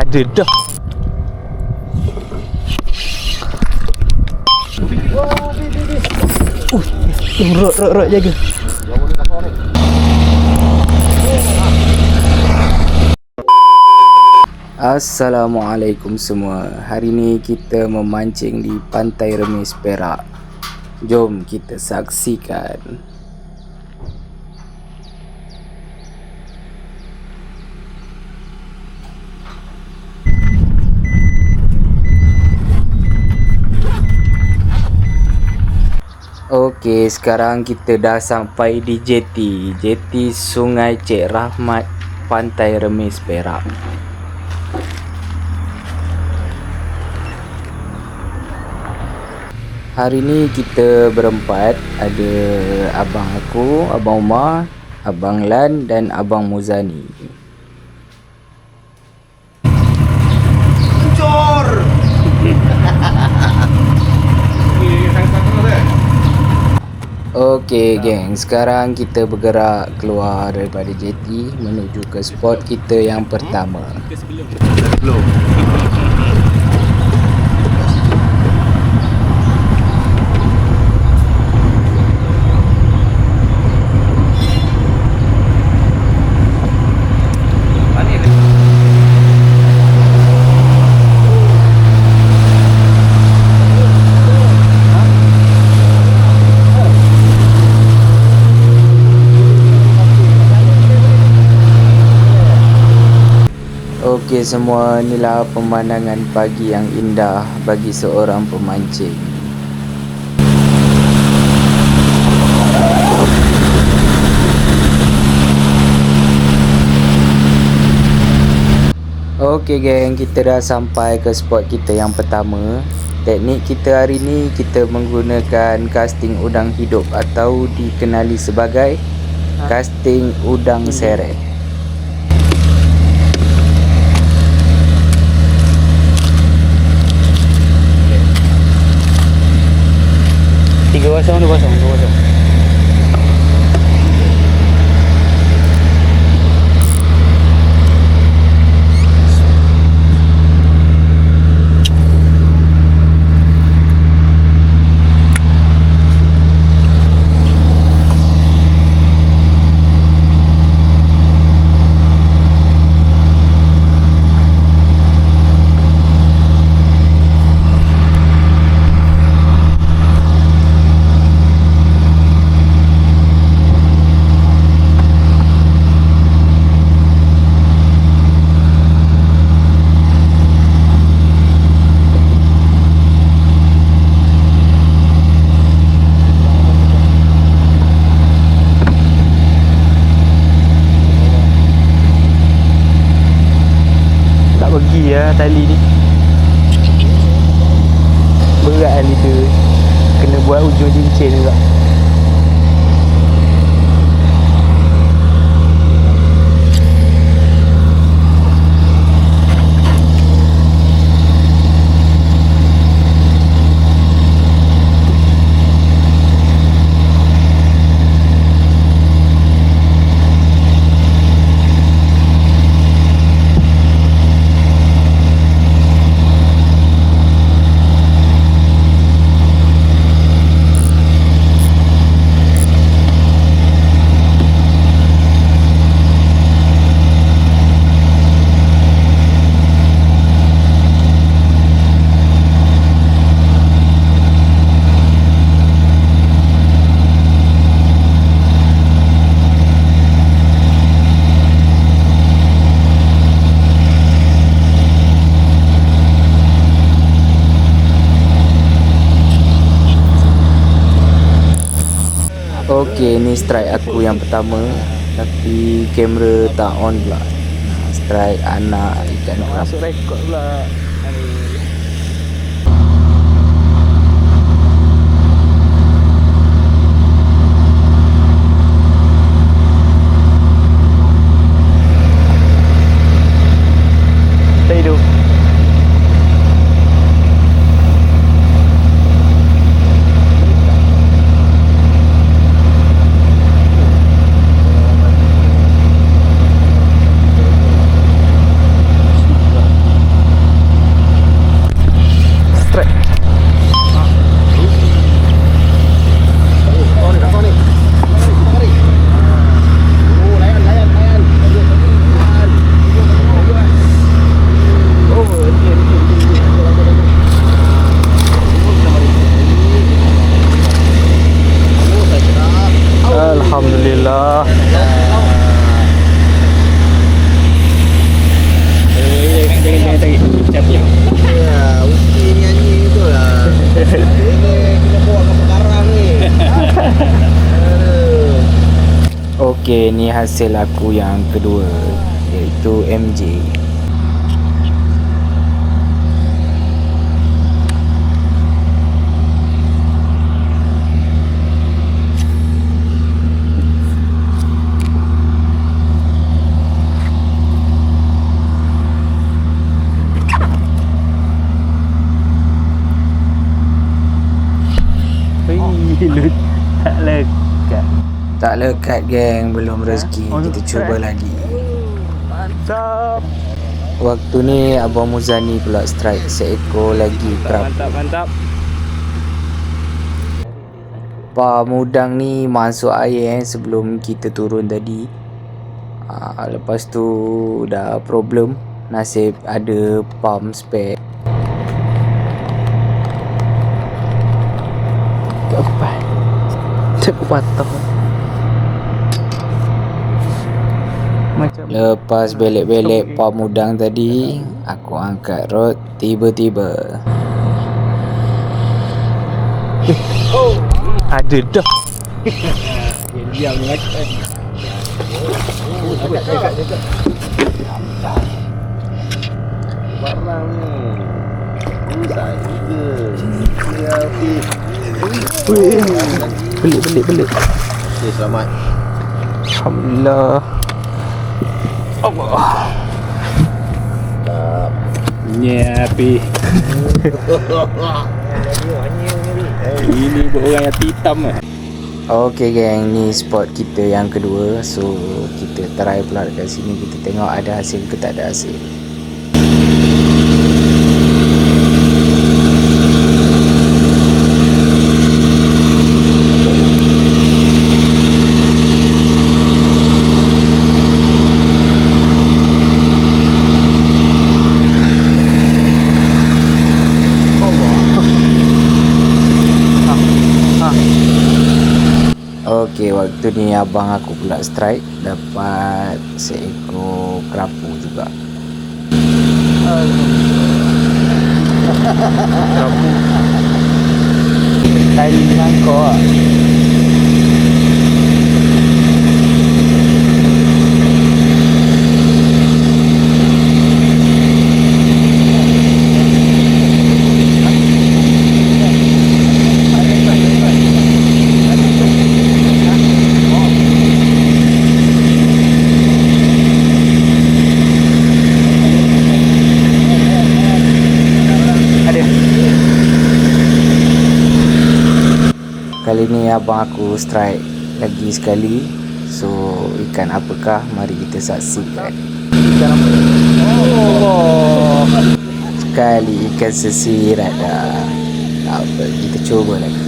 ada dah. Rot jaga. Assalamualaikum semua. Hari ni kita memancing di Pantai Remis Perak. Jom kita saksikan. Okey, sekarang kita dah sampai di JT Sungai Cik Rahmat, Pantai Remis Perak. Hari ni kita berempat, ada abang aku, abang Umar, abang Lan dan abang Muzani. Hancur. Okey geng, sekarang kita bergerak keluar daripada JT menuju ke spot kita yang pertama. Belum. Okey semua, inilah pemandangan pagi yang indah bagi seorang pemancing. Okey geng, kita dah sampai ke spot kita yang pertama. Teknik kita hari ni, kita menggunakan casting udang hidup atau dikenali sebagai casting udang seret. Dua kosong. Pergi ya tali ni. Berat tali tu. Kena buat ujung cincin juga. Okey, ni strike aku yang pertama, tapi kamera tak on pula. Strike anak ikan kerapu. Masuk rekod pula. Hidup. Alhamdulillah. Jangan tarik. Siapa? Ya, Uki nyanyi tu lah. Ini kena bawa ke pengarang ni. Aduh. Okey, ni hasil aku yang kedua, iaitu MJ. Tak lekat. Tak lekat geng, belum rezeki. Kita cuba lagi. Mantap. Waktu ni Abang Muzani pula strike seekor lagi kerapu. Mantap. Pam udang ni masuk air sebelum kita turun tadi. Lepas tu dah problem. Nasib ada pam spare. Apa? Cek patah. Lepas belek-belek pam udang tadi, aku angkat rod, tiba-tiba ada dah. Diam ni macam. Barang ni. Usai juga. Ya, Pi. Belik. Okay, selamat. Alhamdulillah. Allah. Nyapi. Ini buat orang yang hitam lah. Okey geng, ni spot kita yang kedua. So kita try pula dekat sini. Kita tengok ada hasil ke tak ada hasil. Okey, waktu ni abang aku pula strike, dapat seekor kerapu juga. Kerapu. Tali dengan kau lah. Kali ni abang aku strike lagi sekali. So ikan apakah? Mari kita saksikan. Ikan apa? Oh. Sekali ikan sesirat dah. Tak apa, kita cuba lagi.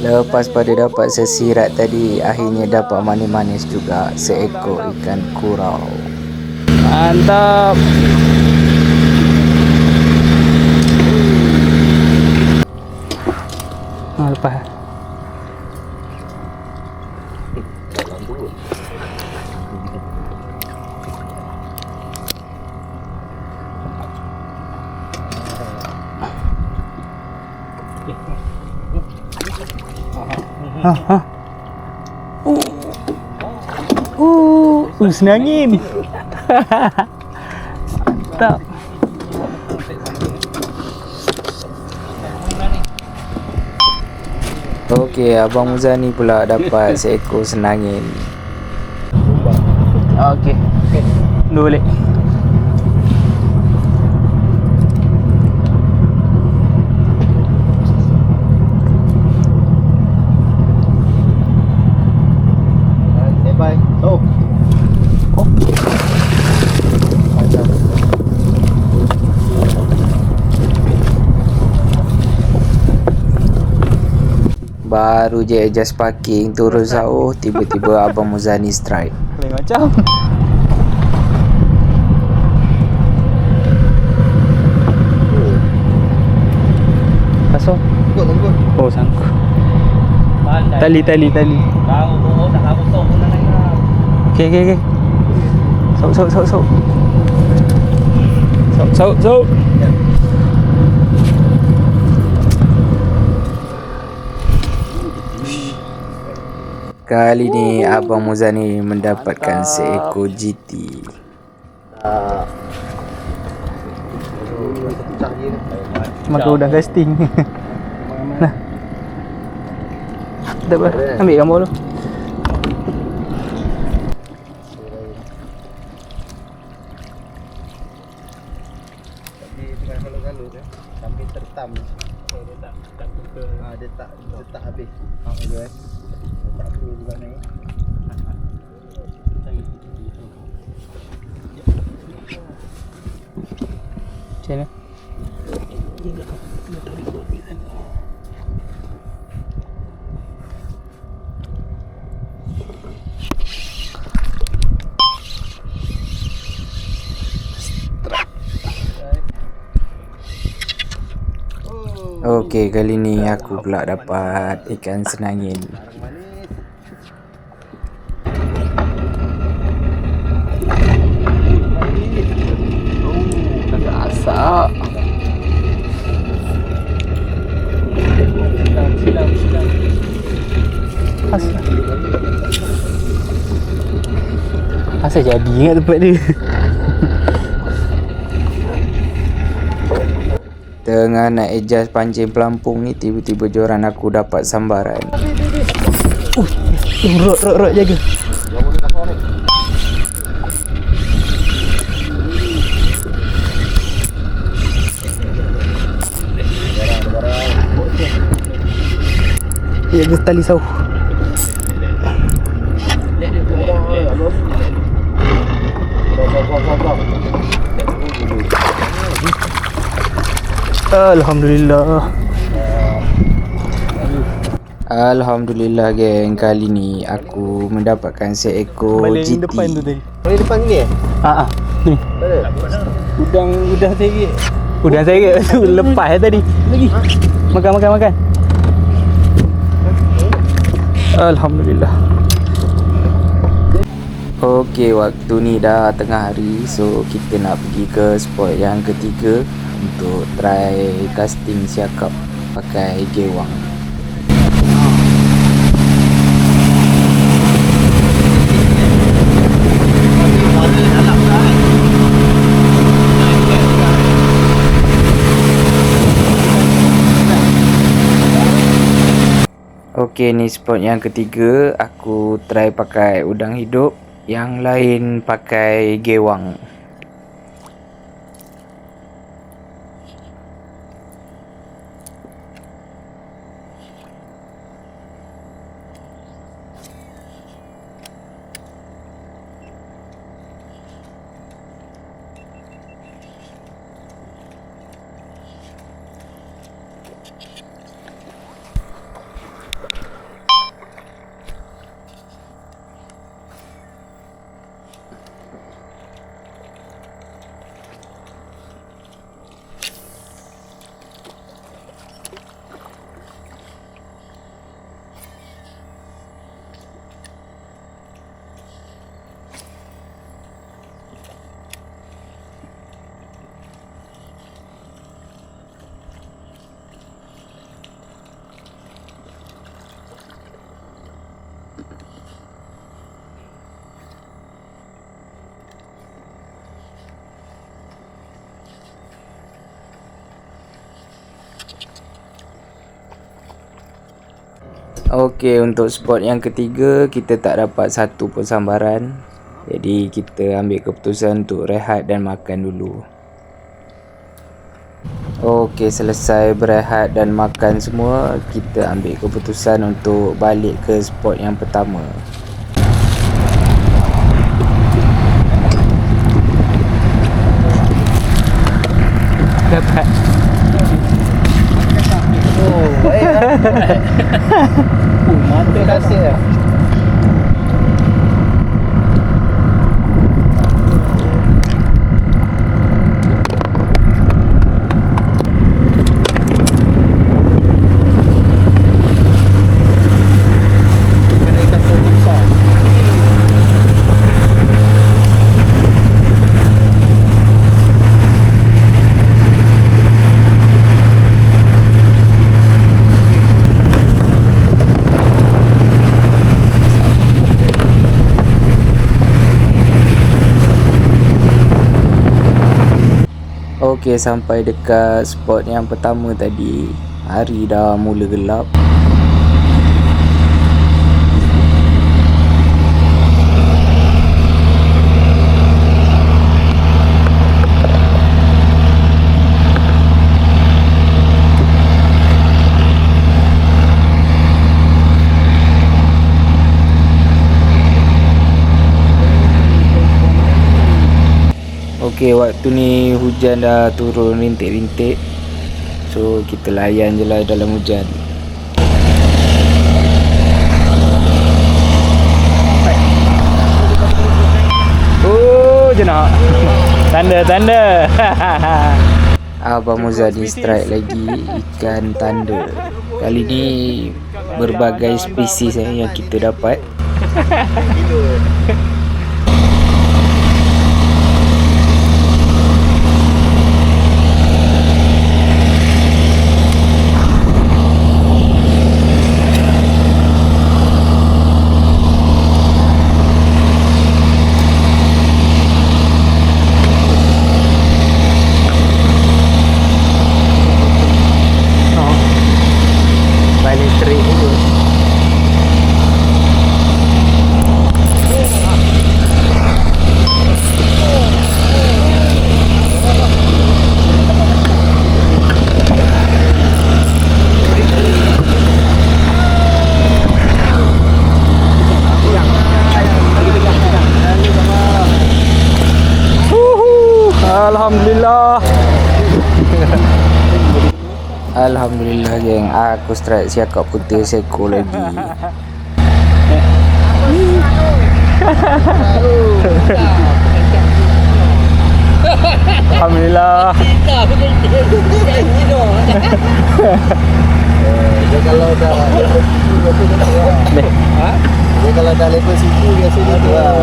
Lepas pada dapat sesirat tadi, akhirnya dapat manis-manis juga seekor ikan kurau. Mantap. Lepas. Senangin. Mantap. Okey, Abang Muzani pula dapat seekor senangin. Okey. Dua balik. Baru je adjust parking, turun jauh, tiba-tiba Abang Muzani strike. Lain macam. Pasal? Tungkut. Oh, sangkut. Tali. Tahu tak aku tahu pun nak nak. Okey. Sok. Kali ni Abang Muzani mendapatkan seekor GT. Makan udang casting. Nah. Tak apa, ambil gambar dulu. Tengah kalau-kalau dia sambil tertam. Dia tak habis. Dia tak full juga ni. Macam mana? Okey, kali ni aku pula dapat ikan senangin. Agak asak. Silam. Asal jadi ingat tempat dia. Tengah nak adjust pancing pelampung ni, tiba-tiba joran aku dapat sambaran. Rot jaga. Ya, tali sauh. Alhamdulillah geng, kali ni aku mendapatkan seekor Balik GT. depan tu tadi. Boleh depan sini Ni. Udang seret. Udang seret tu lepas tadi. Lagi. Makan. Alhamdulillah. Okey, waktu ni dah tengah hari, so kita nak pergi ke spot yang ketiga untuk try casting siakap pakai gewang. Okey, ni spot yang ketiga, aku try pakai udang hidup, yang lain pakai gewang. Okey, untuk spot yang ketiga kita tak dapat satu pun sambaran. Jadi kita ambil keputusan untuk rehat dan makan dulu. Okey, selesai berehat dan makan semua, kita ambil keputusan untuk balik ke spot yang pertama. Dapat. Oh. Mata kasih. Okey, sampai dekat spot yang pertama tadi. Hari dah mula gelap. Okey, waktu ni hujan dah turun rintik-rintik. So kita layan je lah dalam hujan. Oh, je nak. Tanda. Abang Muzani strike lagi ikan tanda. Kali ni berbagai spesies yang kita dapat. Balik straight dulu. Alhamdulillah. Alhamdulillah geng, aku strike siakap putih seekor lagi. Alhamdulillah. Dia kalau dah dia kalau dah level situ biasanya tu lah.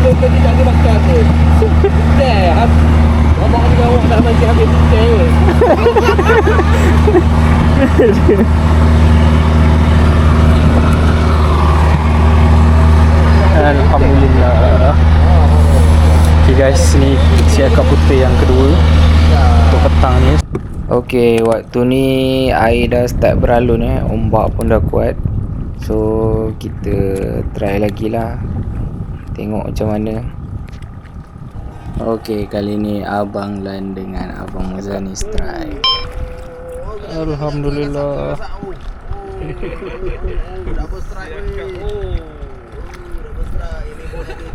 Tadi tak ada makan tu. Dah. Abang ni awak tak mancing habis putih. Alhamdulillah. Okay guys, ni siakap putih yang kedua untuk petang ni. Okey, waktu ni air dah start beralun ombak pun dah kuat. So kita try lagi lah. Tengok macam mana. Okey, kali ni Abang Lan dengan Abang Muzani strike. Alhamdulillah.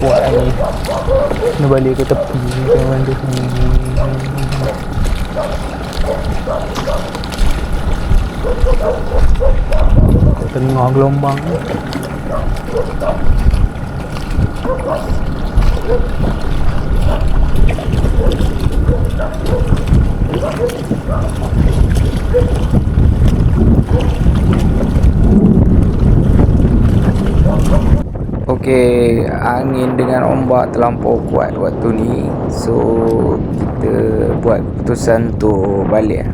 Buat ni. Kena balik ke tepi kawan tu. Tengah gelombang. Okey, angin dengan ombak terlampau kuat waktu ni. So kita buat keputusan untuk balik.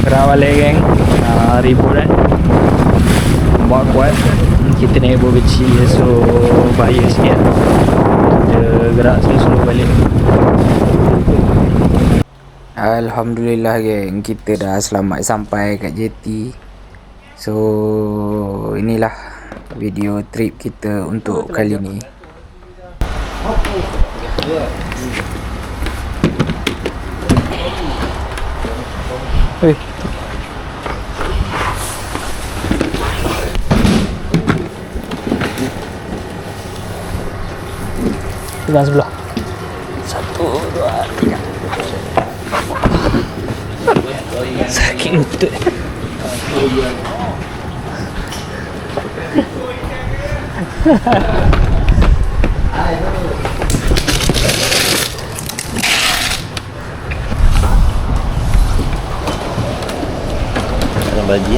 Gerak balik geng. Ribut ombak kuat. Kita naik bawah kecil, so bahaya sikit. Kita gerak slow-slow balik. Alhamdulillah geng, kita dah selamat sampai kat JT. So inilah video trip kita untuk kali ni. Weh. Pegang sebelah. 1, 2, 3. Sakit lutut. Dalam bagi.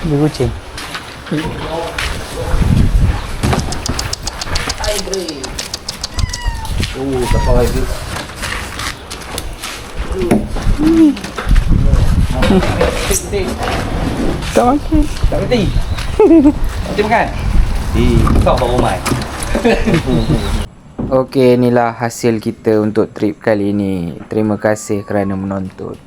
Dia kucing. Tak apa lagi. Tak makan. Tak berhenti. Berhenti makan. Kau baru main. Okey, inilah hasil kita untuk trip kali ini. Terima kasih kerana menonton.